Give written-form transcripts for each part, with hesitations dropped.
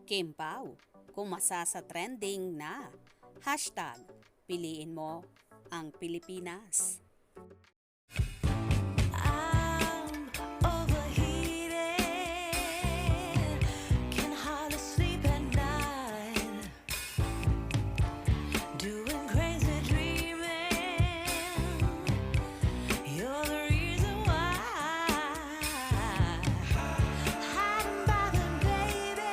Kim Pao, kumasa sa trending na hashtag piliin mo ang Pilipinas. I'm overheated, can hardly sleep at night, doing crazy dreaming, you're the reason why, hiding by the baby.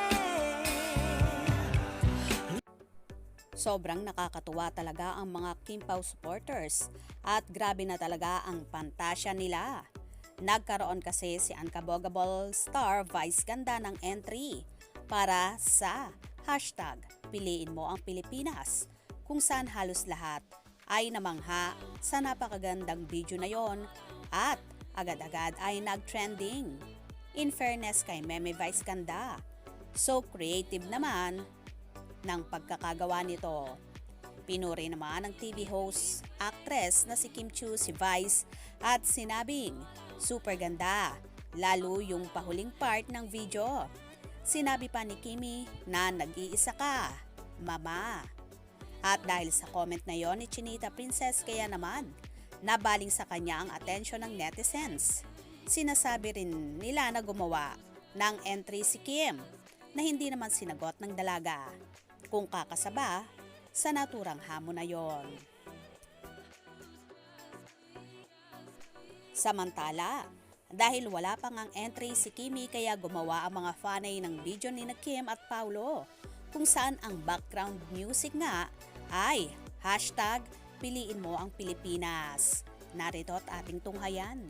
Sobrang nakakatuwa talaga ang mga Kim Pao supporters at grabe na talaga ang pantasya nila. Nagkaroon kasi si Unbogable Star Vice Ganda ng entry para sa hashtag piliin mo ang Pilipinas, kung saan halos lahat ay namangha sa napakagandang video na yon at agad-agad ay nag-trending. In fairness kay Meme Vice Ganda, so creative naman ng pagkakagawa nito. Pinuri naman ng TV host, actress na si Kim Chiu si Vice at sinabing super ganda, lalo yung pahuling part ng video. Sinabi pa ni Kimi na nag-iisa ka, mama. At dahil sa comment na yon ni Chinita Princess, kaya naman nabaling sa kanya ang atensyon ng netizens. Sinasabi rin nila na gumawa ng entry si Kim na hindi naman sinagot ng dalaga kung kakasaba sa naturang hamon na yon. Samantala, dahil wala pang ang entry si Kimi, kaya gumawa ang mga fanay ng video ni Kim at Paulo, kung saan ang background music nga ay hashtag piliin mo ang Pilipinas. Narito at ating tunghayan.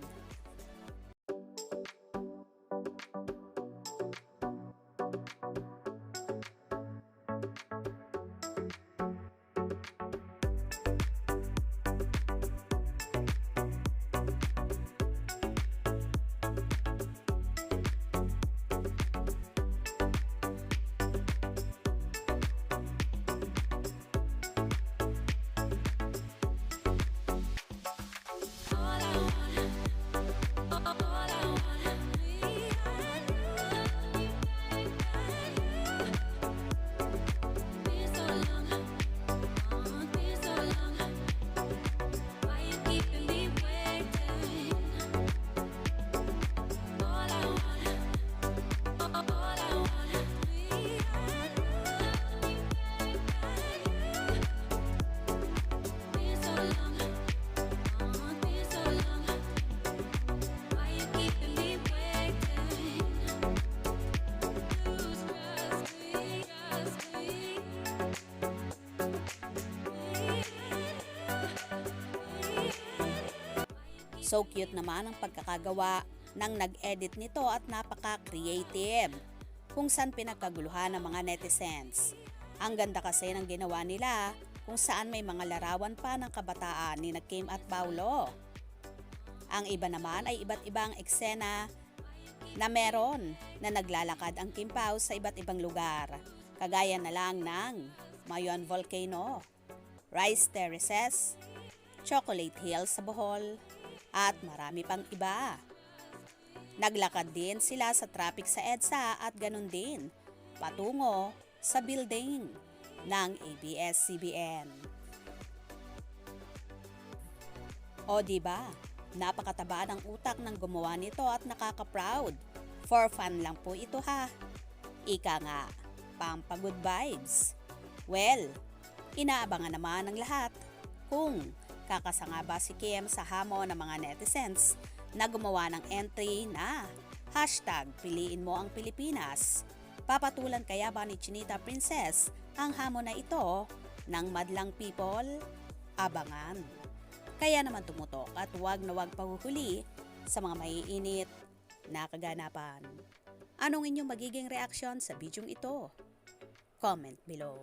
So cute naman ang pagkakagawa ng nag-edit nito at napaka-creative, kung saan pinagkaguluhan ng mga netizens. Ang ganda kasi ng ginawa nila, kung saan may mga larawan pa ng kabataan ni Kim at Paulo. Ang iba naman ay iba't ibang eksena na meron na naglalakad ang Kim Pao sa iba't ibang lugar, kagaya na lang ng Mayon Volcano, Rice Terraces, Chocolate Hills sa Bohol, at marami pang iba. Naglakad din sila sa traffic sa EDSA at ganun din patungo sa building ng ABS-CBN. O diba, napakataba ng utak ng gumawa nito at nakaka-proud. For fun lang po ito ha. Ika nga, pampa-good vibes. Well, inaabangan naman ng lahat kung kakasanga ba si Kim sa hamon ng mga netizens na gumawa ng entry na hashtag piliin mo ang Pilipinas. Papatulan kaya ba ni Chinita Princess ang hamon na ito ng madlang people? Abangan. Kaya naman tumutok at huwag na huwag pahuhuli sa mga maiinit na kaganapan. Anong inyong magiging reaksyon sa bidyong ito? Comment below.